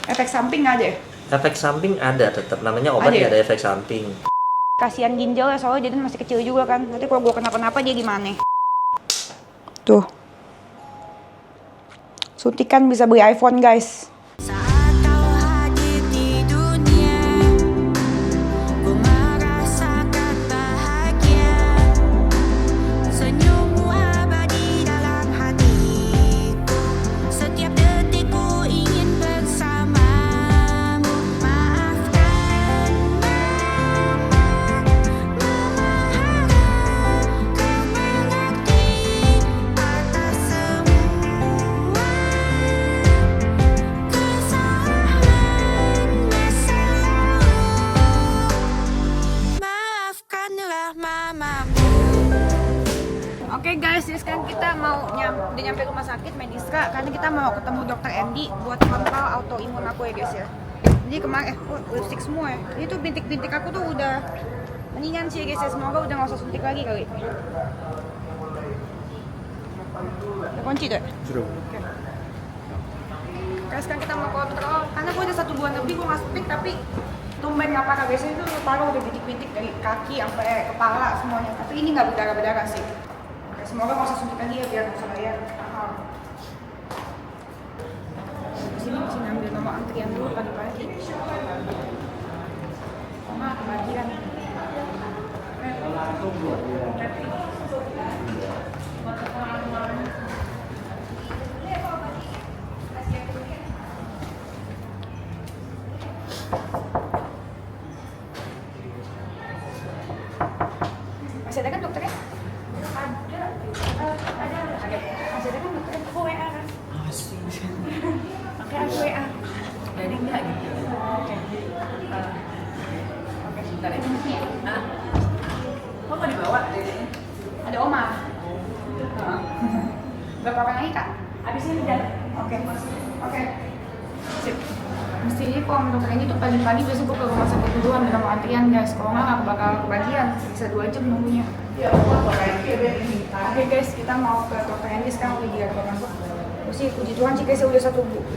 Efek samping nggak ada ya? Efek samping ada tetap, namanya obat Ada ya? nggak ada efek samping. Kasihan ginjal ya, soalnya Jaden masih kecil juga kan. Nanti kalau gue kenapa-napa dia gimana? Tuh. Suntikan bisa beli iPhone guys. Saat kau hadir di dunia, ku merasakan bahagia. Senyummu abadi dalam hatiku. Setiap detik ku ingin bersamamu. Maafkan mama, harap kau mengerti atas semua kesalahan masa lalu. Maafkanlah mamamu. Oke guys, jadi sekarang kita mau udah nyampe rumah sakit Mediska karena kita mau ketemu dokter Andy buat kontrol autoimun aku ya guys ya. Jadi kemarin lipstick semua ya. Jadi tuh bintik-bintik aku tuh udah mendingan sih ya guys ya. Semoga udah nggak usah suntik lagi kali. Udah kunci deh. Sudah. Oke. Guys, sekarang kita mau kontrol karena gue udah 1 bulan lebih gue nggak suntik tapi tumben nggak parah. Biasanya itu parah udah bintik-bintik dari kaki sampai kepala semuanya. Tapi ini nggak berdarah-berdarah sih. Oke, semoga nggak usah suntik lagi ya biar nggak usah bayar mahal. Sini ambil nomor antrian dulu pagi-pagi. Mama kebagian. Masih ada kan dokternya? Ada. Masih ada kan dokternya? Aku WA kan? Oke, aku WA. Jadi enggak gitu. Oke. Oke, sebentar ya. Nah, kok nggak dibawa dedeknya? Ada Oma. Berapa orang lagi kak? Abis ini udah. Oke. Oke. Sip. Mestinya kalau menurut dokter ini tuh pagi-pagi biasa gue ke rumah sakit duluan dengan mau antrian guys. Kalau nggak bakal kebagian. Bisa 2 jam nunggunya. Ya, apa kayak ini? Oke guys, kita mau ke dokter Andy sekarang udah gila masuk. Sih puji Tuhan sih guys, udah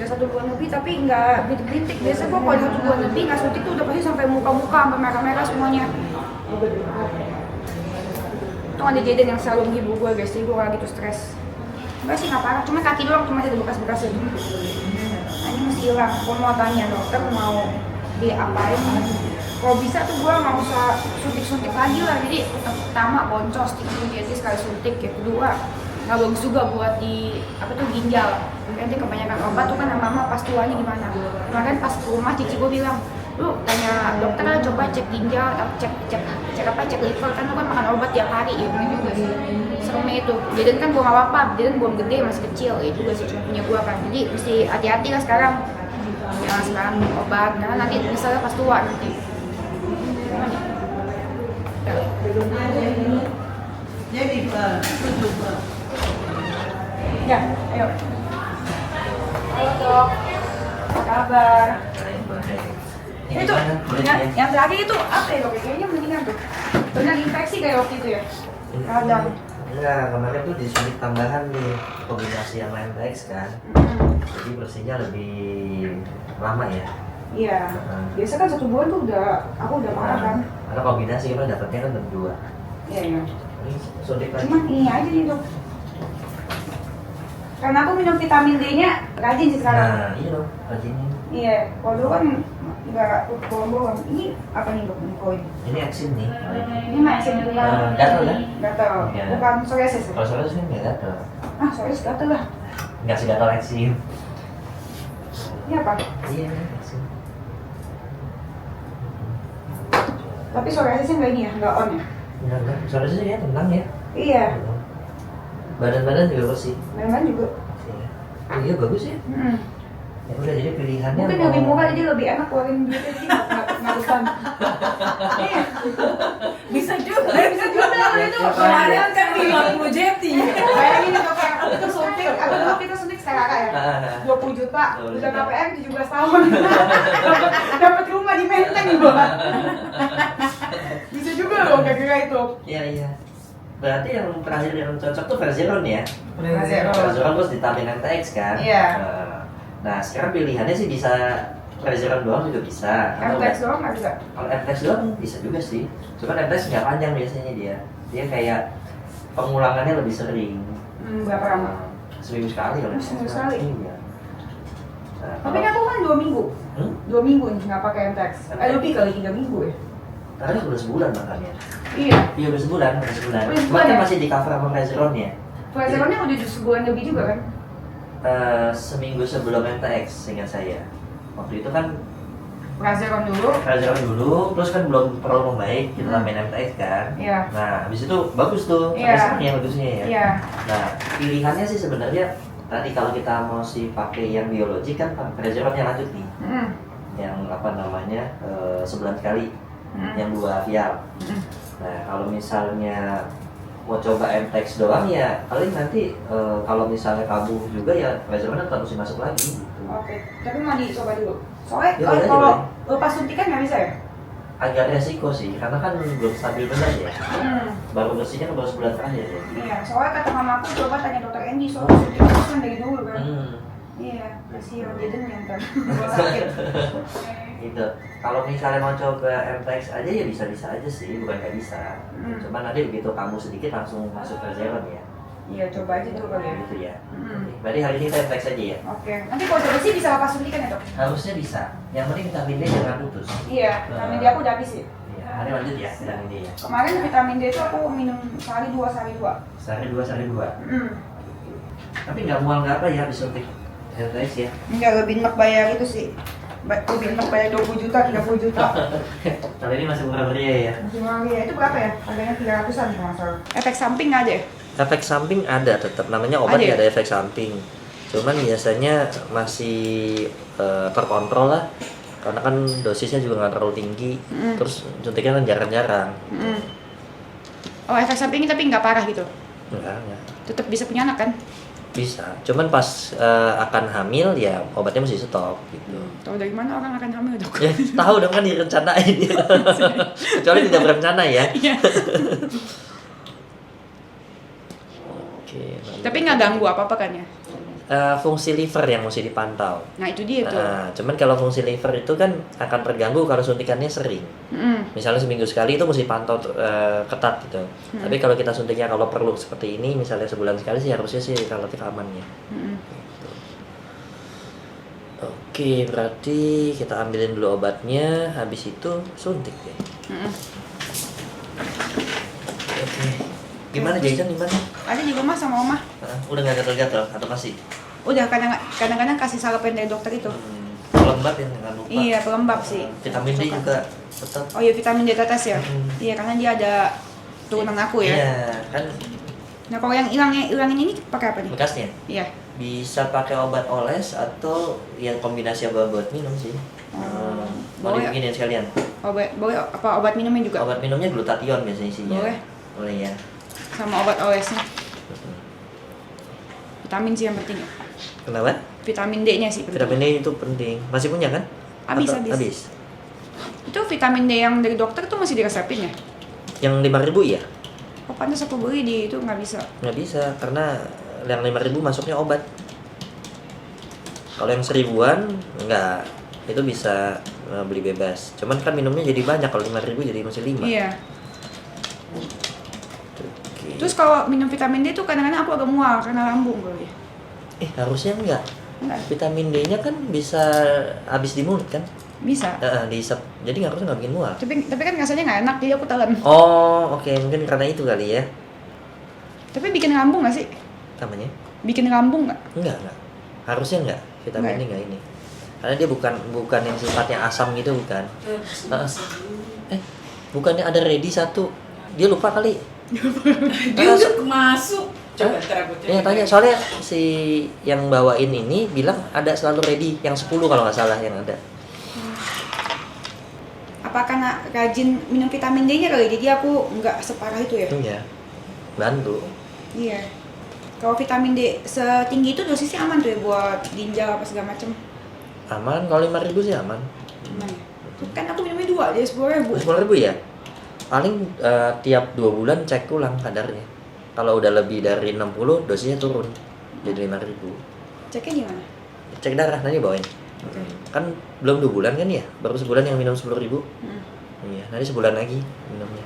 satu bulan lebih tapi nggak bintik-bintik. Biasa gue kalau 1 bulan lebih nggak suntik tuh udah pasti sampai muka-muka sampai merah-merah semuanya. Tuh ada Jaden yang selalu menghibur gue guys, jadi gue gak gitu stres. Enggak sih, nggak parah, cuma kaki doang, cuma ada bekas-bekasnya. Nah ini masih hilang, gue mau tanya dokter mau diapain. Kalau bisa tuh gue nggak usah suntik-suntik lagi lah, jadi pertama boncos, jadi sekali suntik, ya kedua nggak bagus juga buat di apa tuh ginjal. Nanti kebanyakan obat tuh kan mama pas tuanya gimana. Kemarin pas ke rumah cici gue bilang, lu tanya dokter lah, coba cek ginjal, cek liver, kan lu kan makan obat tiap hari ya, gitu juga sih. Seremnya itu, Jaden kan gua nggak apa-apa, Jaden belum gede masih kecil, ya juga sih cuma punya gua kan. Jadi mesti hati-hati lah sekarang. Jangan sekarang minum obat, karena nanti misalnya pas tua nanti. Jadi, coba. Ya, ayo. Halo dok, apa kabar? Itu yang terakhir itu apa ya dok? Kayaknya mendingan tuh. Benar infeksi kayak waktu itu ya? Kadang. Enggak, kemarin tuh disuntik tambahan nih, kombinasi yang lain teks kan. Jadi bersihnya lebih lama ya. Iya. Biasa kan 1 bulan tuh aku udah parah kan. Karena kombinasi kan dapatnya kan berdua. Iya iya. Ini suntik lagi. Cuman ini aja nih dok. Karena aku minum vitamin D-nya rajin sih sekarang. Nah, iya dong, rajinin. Iya, kalau dulu kan nggak bolong-bolong. Ini apa nih dok? Ini eksim nih. Ini masih juga. Gatal kan? Gatal. Iya. Bukan psoriasis. Kalau soalnya sih nggak gatal. Ah, psoriasis gatal lah. Nggak sih gatal eksim. Ini apa? Iya, eksim. Tapi psoriasisnya nggak ini ya, nggak on ya? Enggak. Soalnya sih ya tenang ya. Iya. Badan-badan juga bersih. Memang juga. Iya. Oh, iya bagus ya. Ya udah, jadi pilihannya Mungkin lebih murah jadi lebih enak keluarin duitnya jadi nggak beban. Iya. Bisa juga. Bisa juga itu. Kemarin kan 50 jeti. Bayangin itu kayak itu suntik, aku dulu kita suntik secara ya. 20 juta, Oh, udah iya. KPR 17 tahun. Dapat rumah di Menteng gua. Bisa juga loh kayak kira itu. Iya, iya. Berarti yang terakhir yang cocok tuh Verzeron ya? Verzeron. Verzeron terus ditambah NTX kan? Iya. Nah sekarang pilihannya sih bisa Rezeron doang juga bisa. MTX doang nggak bisa? Kalau MTX doang bisa juga sih. Cuman MTX nggak panjang biasanya dia. Dia kayak pengulangannya lebih sering. Berapa lama? Seminggu sekali kalau Seminggu MTX. sekali? Iya. Nah, Tapi aku kan 2 minggu. 2 minggu nih nggak pakai MTX. Lebih kali 3 minggu ya? Kadang udah sebulan bahkan ya. Iya. Iya udah sebulan. Udah Cuman sebulan kan ya? masih di cover sama Rezeron ya. Rezeronnya udah sebulan lebih juga kan? Seminggu sebelum MTX seingat saya. Waktu itu kan Rezeron dulu. Rezeron dulu, terus kan belum terlalu membaik, kita tambahin MTX kan. Iya. Nah, habis itu bagus tuh, Iya. sampai sekarang ya bagusnya ya. Iya. Nah, pilihannya sih sebenarnya tadi kalau kita mau sih pakai yang biologi kan Rezeron yang lanjut nih, yang apa namanya sebulan sekali, yang 2 vial. Nah, kalau misalnya mau coba MTX doang ya paling nanti kalau misalnya kabur juga ya Rezeron tetap mesti masuk lagi gitu. Oke. Tapi mau dicoba dulu. Soalnya Ya, boleh, kalau boleh. lepas suntikan nggak bisa ya? Agak resiko sih, karena kan belum stabil benar ya. Baru bersihnya kan baru sebulan terakhir ya. Iya. Soalnya kata mama aku coba tanya dokter Endi soalnya suntikan itu kan dari dulu kan. Iya. Kasihan Jaden yang kan sakit. Gitu. Kalau misalnya mau coba MTX aja ya bisa-bisa aja sih, bukan nggak bisa. Cuman nanti begitu kamu sedikit langsung masuk ke Rezeron ya. Iya, coba aja dulu kali ya. Gitu ya. Berarti hari ini kita MTX aja ya. Oke. Nanti kalau udah bersih bisa lepas suntikan ya dok? Harusnya bisa. Yang penting vitamin D jangan putus. Iya. Vitamin D aku udah habis sih. Iya, hari lanjut ya vitamin D ya. Kemarin vitamin D itu aku minum sehari 2 sehari 2. Sehari 2 sehari 2. Tapi nggak mual nggak apa ya habis suntik MTX ya. Enggak, lebih enak bayar itu sih. Lebih enak bayar 20 juta, 30 juta. Kali ini masih murah meriah ya. Masih mahal ya. Itu berapa ya? Harganya 300-an kalau nggak salah. Efek samping nggak ada ya? Efek samping ada tetap, namanya obat Ada ya? nggak ada efek samping. Cuman biasanya masih terkontrol lah, karena kan dosisnya juga nggak terlalu tinggi. Terus suntiknya kan jarang-jarang. Oh, efek sampingnya tapi nggak parah gitu? Enggak. Tetap bisa punya anak kan? Bisa. Cuman pas akan hamil ya obatnya mesti stop gitu. Tahu dari mana orang akan hamil dok? Ya, tahu dong kan direncanain. Kecuali tidak berencana ya. Iya. Oke. Tapi nggak ganggu apa-apa kan ya? Fungsi liver yang mesti dipantau. Nah itu dia tuh. Cuman kalau fungsi liver itu kan akan terganggu kalau suntikannya sering. Misalnya seminggu sekali itu mesti pantau ketat gitu. Tapi kalau kita suntiknya kalau perlu seperti ini, misalnya sebulan sekali sih harusnya sih relatif aman ya. Gitu. Oke, berarti kita ambilin dulu obatnya, habis itu suntik deh. Oke. Gimana jajan gimana? Ada di rumah sama oma. Udah nggak gatal-gatal atau masih? Udah kadang-kadang kasih sarapan dari dokter itu. Pelembab ya jangan lupa. Iya pelembab sih. Vitamin D juga tetap. Oh iya vitamin D tetes ya. Iya karena dia ada turunan aku ya. Iya kan Nah kalau yang ilangin ini pakai apa nih? bekasnya. Iya. Bisa pakai obat oles atau yang kombinasi obat buat minum sih. Mau boleh. dibikinin sekalian. Boleh apa obat minumnya juga? Obat minumnya glutathione biasanya isinya. Boleh. Boleh ya. Sama obat olesnya. Vitamin sih yang penting. Kenapa? Vitamin D-nya sih penting. Vitamin D itu penting. Masih punya kan? Habis. Itu vitamin D yang dari dokter tuh masih diresepin ya? Yang 5.000 ya? Oh pantas aku beli di itu nggak bisa. Nggak bisa karena yang 5.000 masuknya obat. Kalau yang 1.000-an enggak. Itu bisa beli bebas. Cuman kan minumnya jadi banyak, kalau 5.000 jadi masih 5. Iya. Oke. Terus kalau minum vitamin D tuh kadang-kadang aku agak mual karena lambung kali ya. Harusnya enggak. Enggak. Vitamin D-nya kan bisa habis di mulut kan? Bisa. Diisap. Jadi harusnya nggak bikin mual. Tapi kan rasanya nggak enak jadi aku telan. Oh, oke. Mungkin karena itu kali ya. Tapi bikin lambung nggak sih? Namanya? Bikin lambung nggak? Enggak. Harusnya enggak. Vitamin Enggak. D enggak ini. Karena dia bukan yang sifatnya asam gitu bukan. Bukannya ada ready satu. Dia lupa kali. Dia udah masuk. Coba ntar aku Ya tanya, soalnya si yang bawain ini bilang ada selalu ready yang 10 kalau nggak salah yang ada. Apa karena rajin minum vitamin D-nya kali jadi aku nggak separah itu ya? Iya. Bantu. Iya. Kalau vitamin D setinggi itu dosisnya aman tuh ya buat ginjal apa segala macem. Aman, kalau 5.000 sih aman. Aman ya? Kan aku minumnya 2 jadi 10.000. 10.000 ya? Paling tiap 2 bulan cek ulang kadarnya. Kalau udah lebih dari 60, dosisnya turun jadi 5.000. Ceknya di mana? Cek darah, nanti bawain. Kan belum 2 bulan kan ya, baru sebulan yang minum 10.000. Iya, nanti sebulan lagi minumnya.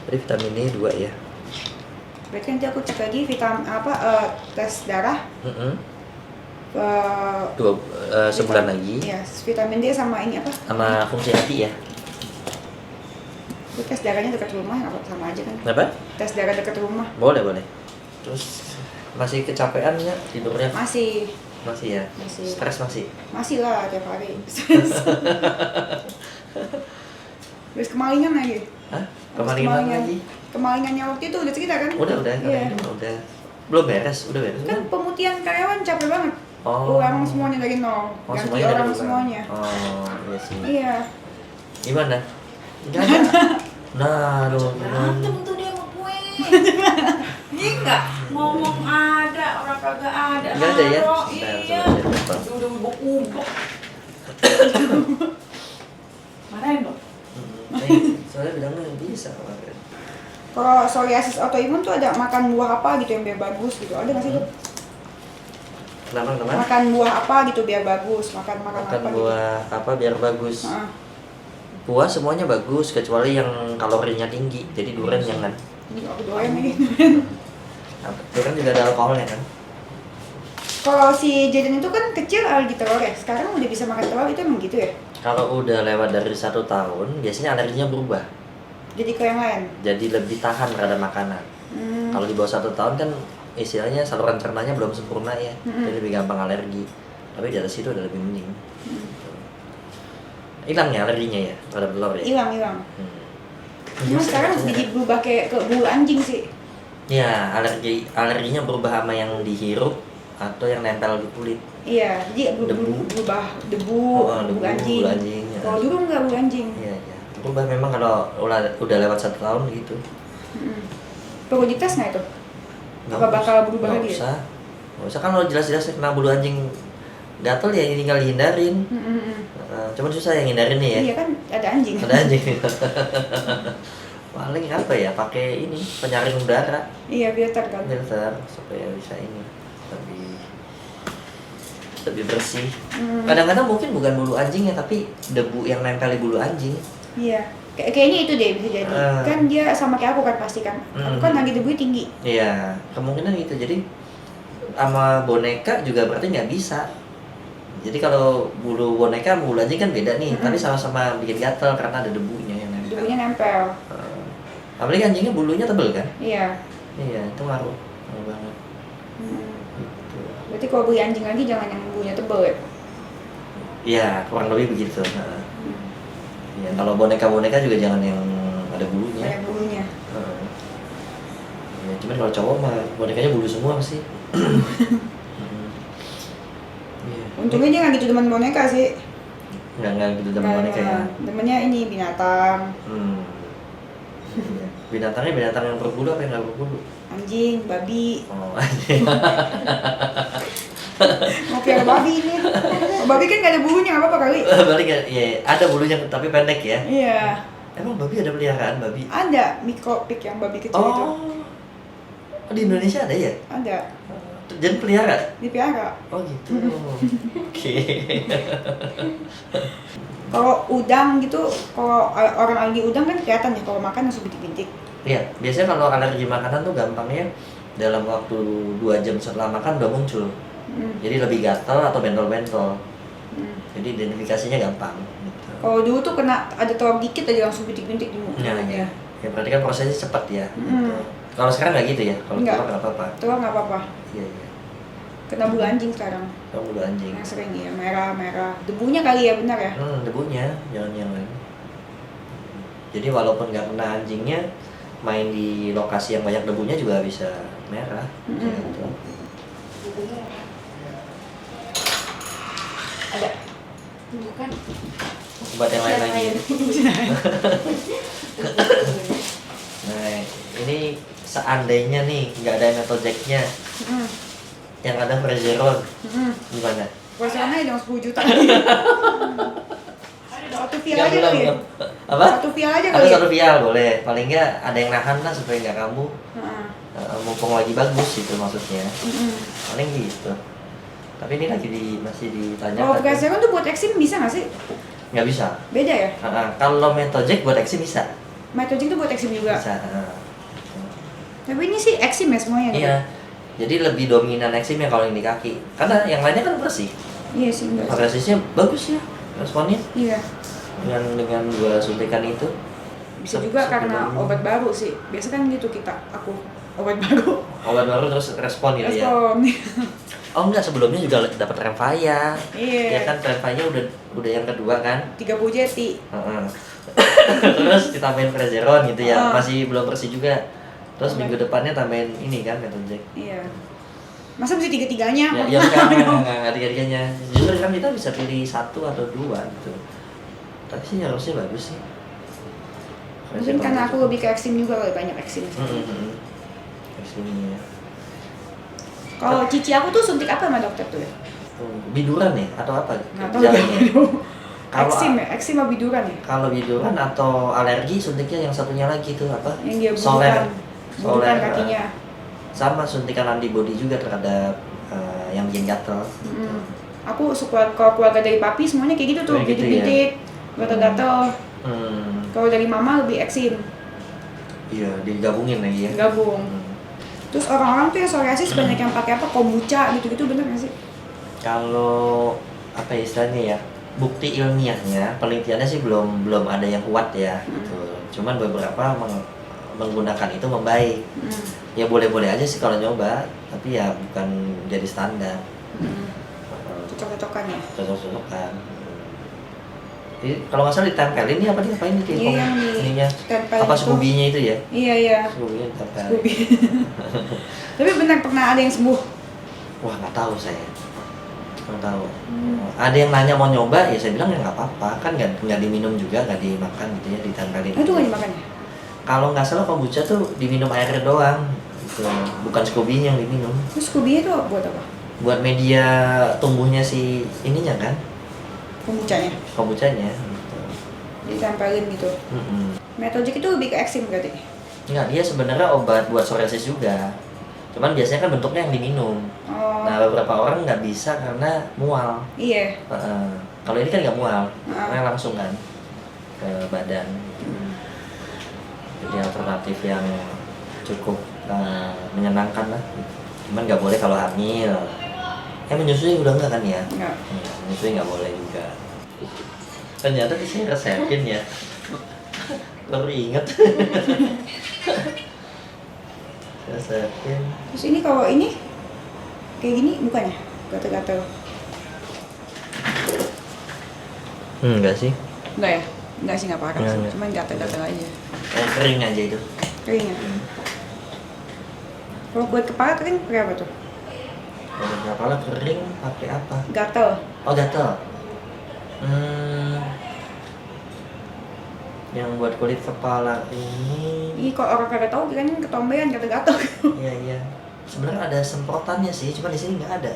Jadi vitamin D 2 ya. Berarti nanti aku cek lagi tes darah. Sebulan lagi. Ya, vitamin D sama ini apa? Sama fungsi hati ya. Itu tes darahnya dekat rumah, apa sama aja kan? Kenapa? Tes darah dekat rumah. Boleh. Terus masih kecapean ya tidurnya? Masih Masih ya? Masih. Stres masih? Masih lah tiap hari. Terus kemalingan lagi. Hah? Habis Kemalingan lagi? Kemalingannya waktu itu udah cerita kan? Udah, Iya. udah. Belum beres, udah beres. Kan pemutihan karyawan capek banget. Oh. Ulang semuanya dari nol. Oh, Ganti semuanya dari orang ulang. semuanya. Oh, iya sih. Iya. Gimana? Enggak ada. Nah, aduh, Berantem tuh dia sama gue. Iya enggak? Ngomong ada, orang kagak ada. Enggak ada ya? Naro, Bentar, iya. sebentar. Udah ubok-ubok. Marahin dong. Soalnya bilangnya bisa kemarin. Kalau psoriasis autoimun tuh ada makan buah apa gitu yang biar bagus gitu. Ada nggak sih, Dok? Kenapa teman? Makan buah apa gitu biar bagus. Makan Makan apa buah apa biar bagus? gitu. Heeh. Buah semuanya bagus kecuali yang kalorinya tinggi. Jadi durian jangan. Ini aku doyan nih. Durian juga ada alkoholnya kan? Kalau si Jaden itu kan kecil alergi telur ya. Sekarang udah bisa makan telur itu emang gitu ya? Kalau udah lewat dari 1 tahun, biasanya alerginya berubah. Jadi ke yang lain. Jadi lebih tahan terhadap makanan. Kalau di bawah 1 tahun kan istilahnya saluran cernanya belum sempurna ya, jadi lebih gampang alergi. Tapi di atas itu udah lebih mending. Hilang ya alerginya ya terhadap telur ya. Hilang. Cuma sekarang sedikit berubah kayak ke bulu anjing sih. Ya, alerginya berubah sama yang dihirup atau yang nempel di kulit. Iya, jadi Debu. berubah debu, Debu, bulu anjing. bulu anjing, ya. Kalau dulu enggak bulu anjing. Iya. Berubah memang kalau udah lewat 1 tahun gitu. Perlu dites nggak itu? Apa bakal berubah nggak lagi? usah. Nggak usah kan kalau jelas-jelas kena bulu anjing gatel ya tinggal dihindarin. Cuman susah yang hindarin nih ya. Iya kan ada anjing. Ada anjing. Paling apa ya? Pakai ini penyaring udara, Iya filter kan. filter supaya bisa ini lebih bersih. Kadang-kadang mungkin bukan bulu anjingnya tapi debu yang nempel di bulu anjing. Iya. Kayaknya itu deh bisa jadi. Kan dia sama kayak aku kan pasti kan. Aku kan lagi debunya tinggi. Iya, kemungkinan gitu. Jadi sama boneka juga berarti nggak bisa. Jadi kalau bulu boneka sama bulu anjing kan beda nih, tapi sama-sama bikin gatel karena ada debunya yang nempel. Debunya nempel. Apalagi anjingnya bulunya tebel kan? Iya. Iya, itu ngaruh banget. Gitu. Berarti kalau beli anjing lagi jangan yang bulunya tebel ya. Iya, kurang lebih begitu. Iya, kalau boneka-boneka juga jangan yang ada bulunya. Banyak bulunya. Ya, cuman kalau cowok mah bonekanya bulu semua sih. Untungnya dia nggak gitu demen boneka sih. Nggak gitu teman boneka ya. Temennya ini binatang, Binatangnya binatang yang berbulu apa yang nggak berbulu? anjing, babi. Oh, anjing. Mau piara babi ini. Babi kan nggak ada bulunya, nggak apa-apa kali. Balik ya, ya, ada bulunya tapi pendek ya. Iya. Emang babi ada peliharaan babi? Ada mikropik yang babi kecil itu. Oh, di Indonesia ada ya? Ada. Jadi pelihara? Dipiara. Oh gitu. Oke. Kalau udang gitu, kalau orang alergi udang kan kelihatan ya kalau makan langsung bintik-bintik. Iya, biasanya kalau alergi makanan tuh gampangnya dalam waktu 2 jam setelah makan udah muncul. Jadi lebih gatal atau bentol-bentol. Jadi identifikasinya gampang. Gitu. Kalau dulu tuh kena ada telur dikit aja langsung bintik-bintik di muka. Ya, ya berarti kan prosesnya cepat ya. Gitu. Kalau sekarang nggak gitu ya? Kalau Nggak. telur nggak apa-apa. Telur nggak apa-apa. Iya, iya. Kena bulu anjing sekarang. Kalau bulu anjing. Yang sering ya, merah-merah. Debunya kali ya, benar ya? Debunya, jangan yang lain. Jadi walaupun nggak kena anjingnya, main di lokasi yang banyak debunya juga bisa merah. Gitu. Ada. Bukan. Obat yang lain lagi. Nah, ini seandainya nih nggak ada Metojack-nya, yang ada Regeneron, gimana? Puasanya jangan 10 juta. Satu vial Nggak aja bilang, kali ya? apa? Satu vial aja Ada kali ya? satu vial boleh, paling nggak ada yang nahan lah supaya nggak kambuh. Heeh. Mumpung lagi bagus itu maksudnya. Paling gitu. Tapi ini lagi masih ditanyakan. Kalau progesterone tuh buat eksim bisa nggak sih? Nggak bisa. Beda ya? Kalau Metoject buat eksim bisa. Metoject tuh buat eksim juga. Bisa. Tapi ini sih eksim ya semuanya. Iya. Jadi lebih dominan eksimnya kalau yang di kaki. Karena yang lainnya kan bersih. Iya sih enggak. Progresisnya bagus ya responnya. Iya. Dengan dua suntikan itu. Bisa juga karena obat baru sih. Biasa kan gitu aku obat baru. Obat baru terus respon gitu ya. Respon. Oh enggak, sebelumnya juga dapat Tremfya. Iya. Ya kan Tremfya udah yang kedua kan. 30 jeti. Terus ditambahin Regeneron gitu ya. Masih belum bersih juga. Terus minggu depannya tambahin ini kan Metoject. Iya. Masa mesti tiga-tiganya? Ya enggak tiga-tiganya. Justru kan kita bisa pilih satu atau dua gitu. Tapi sih harusnya bagus sih. Mungkin karena aku lebih ke eksim juga, lebih banyak eksim. Eksimnya. Kalau cici aku tuh suntik apa sama dokter tuh ya? Biduran ya atau apa? Nggak tahu Jalannya? Kalau eksim ya, eksim sama biduran ya? Kalau biduran atau alergi suntiknya yang satunya lagi tuh apa? Yang dia Soler. budukan kakinya. Sama suntikan antibody juga terhadap yang bikin gatel. Aku suka kalau keluarga dari papi semuanya kayak gitu tuh, Kayak gitu bintik-bintik, gatal-gatal. Kalau dari mama lebih eksim, Iya, digabungin lagi ya. gabung. Terus orang-orang tuh yang psoriasis banyak yang pakai apa, kombucha gitu-gitu, bener nggak sih? Kalau apa ya istilahnya ya, bukti ilmiahnya, penelitiannya sih belum ada yang kuat ya. Gitu. Cuman beberapa menggunakan itu membaik. Ya boleh-boleh aja sih kalau nyoba, tapi ya bukan jadi standar. Cocok-cocokan ya? Cocok-cocokan. Jadi kalau nggak salah ditempelin ini apa nih? Apa ini? Iya, yang di ininya. tempel Apa itu. Scooby-nya itu ya? Iya. Scooby-nya ditempel. Scooby. Tapi benar pernah ada yang sembuh? Wah nggak tahu saya. Nggak tahu. Ada yang nanya mau nyoba, ya saya bilang ya nggak apa-apa. Kan nggak diminum juga, nggak dimakan gitu ya, ditempelin. Itu nggak dimakan ya? Kalau nggak salah kombucha tuh diminum airnya doang. Gitu. Bukan Scooby-nya yang diminum. Terus Scooby itu buat apa? Buat media tumbuhnya si ininya kan, Kombuchanya? kombuchanya. Gitu. Ditempelin gitu. Metoject itu lebih ke eksim berarti? Enggak, dia sebenarnya obat buat psoriasis juga. Cuman biasanya kan bentuknya yang diminum. Oh. Nah beberapa orang nggak bisa karena mual. Iya. Kalau ini kan nggak mual, karena langsung kan ke badan. Jadi alternatif yang cukup menyenangkan lah. Cuman nggak boleh kalau hamil. Menyusui udah enggak kan ya? Enggak. Menyusui nggak boleh juga. Ternyata di sini resepin ya. Baru inget. Resepin. Terus ini kalau ini kayak gini bukannya? Gatel-gatel. Enggak sih. Enggak ya? Enggak sih, nggak parah sih. Enggak. Cuman gatel-gatel aja. Kering aja itu. Kering ya? Kalau buat kepala kering pakai apa tuh? Kalau kepala kering pakai apa? Gatel. Oh gatel. Yang buat kulit kepala ini. Iya, kalau orang kagak tahu kan ketombean gatel-gatel. Iya. Sebenarnya ada semprotannya sih, cuma di sini nggak ada.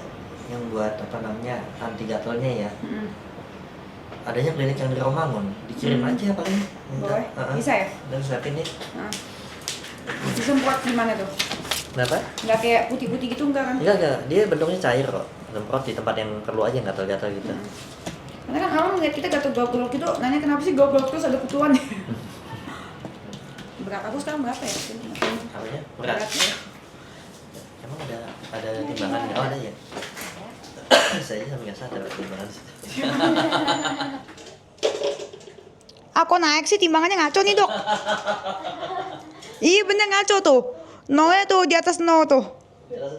Yang buat apa namanya anti gatelnya ya. Adanya klinik yang di Romangun. Dikirim aja paling. Boleh? Bisa ya? Dan siapin nih. Disemprot gimana tuh? Kenapa? Nggak kayak putih-putih gitu enggak kan? Enggak. Dia bentuknya cair kok. Semprot di tempat yang perlu aja, gatal-gatal gitu. Karena kan orang ngeliat kita gatel-gatel gitu, nanya kenapa sih gatel terus ada kutuan. Berat aku sekarang berapa ya? Apanya? Berat. Ya. Emang ada timbangan? Oh ada ya. Saya sampai nggak sadar timbangan. Aku naik sih timbangannya ngaco nih dok. Iya bener ngaco tuh. Nolnya tuh di atas nol tuh.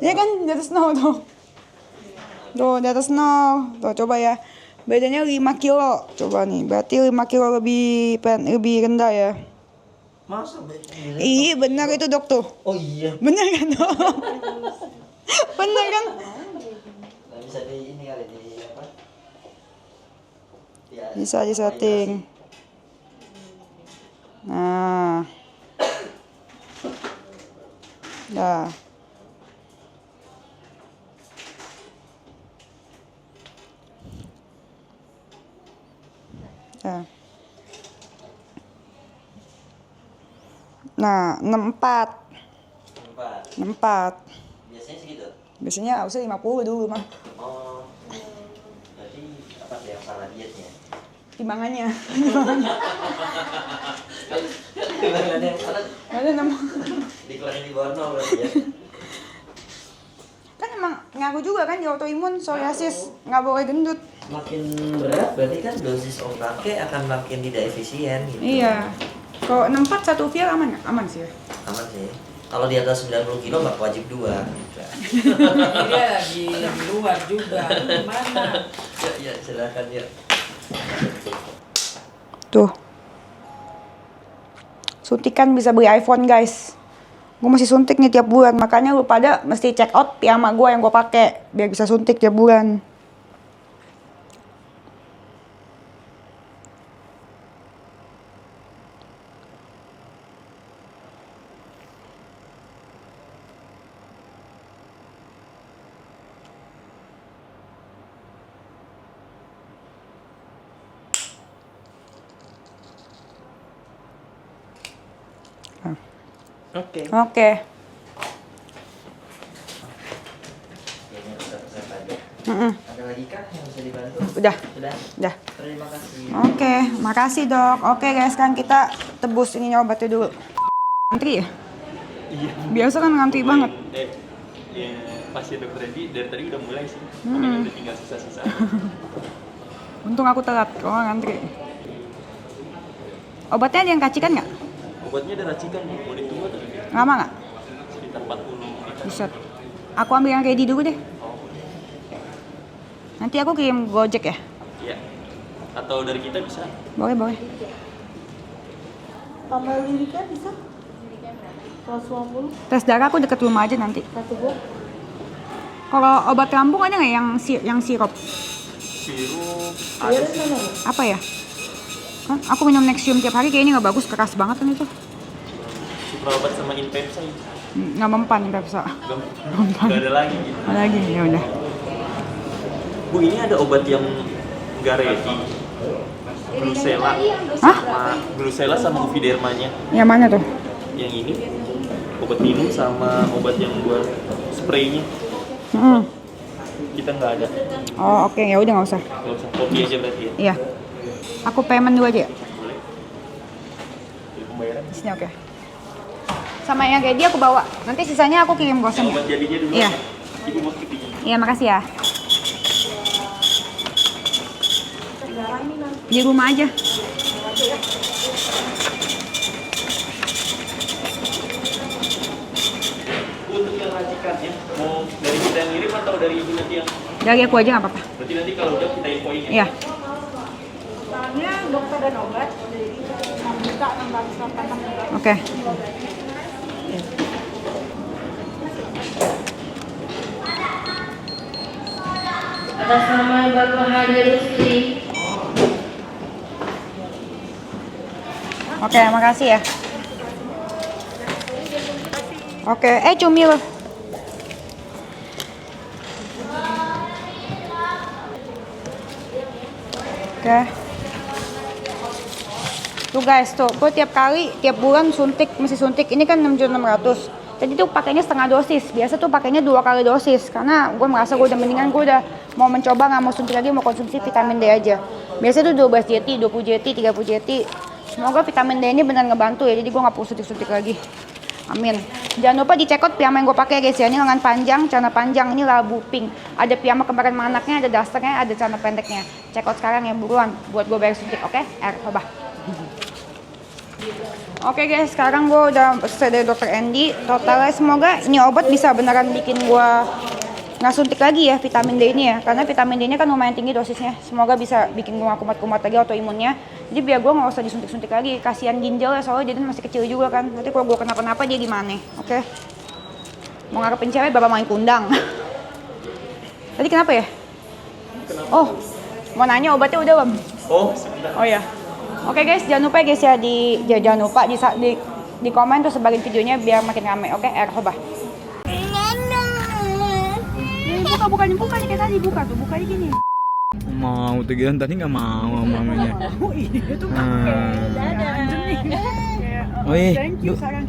Iya kan di atas nol tuh. Tuh di atas nol. Tuh coba ya. Bedanya 5 kilo. Coba nih. Berarti 5 kilo lebih rendah ya. Masa? Iya bener itu dok tuh. Oh iya. Bener kan dok? Bener kan? Nah, bisa di ini kali di apa? Ya, Bisa disetting. Nah. Dah. Dah. Nah, 64. 4. 64. Biasanya segitu. Biasanya harusnya 50 dulu mah. Oh. timbangannya. Timbangannya Ada nama. dikeluarin di bawah 0 berarti ya. Kan emang ngaku juga kan di autoimun psoriasis nggak boleh gendut. Makin berat berarti kan dosis obatnya akan makin tidak efisien gitu. Iya. Kalau 64 satu vial aman nggak? Aman sih ya. Aman sih. Kalau di atas 90 kilo nggak wajib 2 gitu. Iya di luar juga. Gimana? Ya silakan ya. Tuh. Suntikan bisa beli iPhone guys. Gue masih suntik nih tiap bulan, makanya lu pada mesti check out piyama gue yang gue pakai biar bisa suntik tiap bulan. Oke. Oke. Kayaknya udah selesai aja. Ada lagi kah yang bisa dibantu? Udah. Sudah. Udah. Terima kasih. Oke, makasih dok. Oke guys, kan kita tebus ini obatnya dulu. Ngantri ya? Iya. Biasa kan ngantri banget. Ya pasien dokter Edi dari tadi udah mulai sih. Paling udah tinggal sisa-sisa. Untung aku telat, kalau nggak ngantri. Obatnya ada yang kacikan nggak? Obatnya ada racikan, mau ditunggu atau tidak? Lama nggak? Sekitar 40 menit. Buset. Aku ambil yang ready dulu deh. Oh, Nanti aku kirim Gojek ya? iya. Atau dari kita bisa. Boleh, boleh. Tambah liriknya bisa? 150 Tes darah aku deket rumah aja nanti. satu buah. Kalau obat lambung ada nggak yang sirup? Sirup Iya ada di sih. sana ya? Apa ya? Kan aku minum Nexium tiap hari kayaknya nggak bagus, keras banget kan itu. Supraobat sama Inpepsa itu. Nggak mempan nggak bisa. Gak ada lagi gitu. Ada lagi ya udah. Bu, ini ada obat yang gak ready. Glucella. Hah? Glucella sama Uvidermanya. Yang mana tuh? Yang ini obat minum sama obat yang buat spraynya. Kita nggak ada. Oh oke, ya udah nggak usah. Nggak usah, kopi aja berarti ya. Iya. Aku payment dulu aja ya. Boleh. Jadi pembayaran. Di sini oke. Sama yang ready aku bawa. Nanti sisanya aku kirim gosen ya. Obat jadinya dulu. Iya. Ibu mau kepiting. Iya makasih ya. Di rumah aja. Untuk yang racikannya, mau dari kita yang ngirim atau dari ibu nanti yang? Dari aku aja nggak apa-apa. Berarti nanti kalau udah kita infoin ya. Iya. Soalnya dokter dan obat mau minta 686. Oke. Atas nama Bapak Hadi Rusli. Oke, makasih ya. Oke, cumil. Oke. Tuh guys, tuh, gue tiap bulan suntik, mesti suntik. Ini kan 6.600. Tadi tuh pakainya setengah dosis. Biasa tuh pakainya 2 kali dosis. Karena gue merasa gue udah mendingan, gue udah mau mencoba, nggak mau suntik lagi, mau konsumsi vitamin D aja. Biasa tuh 12 JT, 20 JT, 30 JT. Semoga vitamin D ini benar ngebantu ya, jadi gue nggak perlu suntik-suntik lagi. Amin. Jangan lupa dicek out piyama yang gue pakai guys ya. Ini lengan panjang, celana panjang, ini labu pink. Ada piyama kemarin sama anaknya, ada dasternya, ada celana pendeknya. Cek out sekarang ya, buruan buat gue bayar suntik, oke? Coba. Oke guys, sekarang gue udah selesai dari dokter Andy. Totalnya semoga ini obat bisa beneran bikin gue nggak suntik lagi ya vitamin D ini ya. Karena vitamin D ini kan lumayan tinggi dosisnya. Semoga bisa bikin gue kumat-kumat lagi autoimunnya. Jadi biar gue nggak usah disuntik-suntik lagi. Kasihan ginjal ya, soalnya jadi masih kecil juga kan. Nanti kalau gue kenapa-napa dia gimana? Oke. Mau ngarepin cewek, bapak main kundang. Tadi kenapa ya? Oh, mau nanya obatnya udah belum? Oh, sebentar. Oh ya. Oke guys, jangan lupa ya guys ya jangan lupa di komen tuh sebagian videonya biar makin rame. Oke, coba. Buka nih kayak tadi buka aja gini. Mau tegiran tadi nggak mau mamanya. Oh iya tuh. Oh iya. Thank you sarang.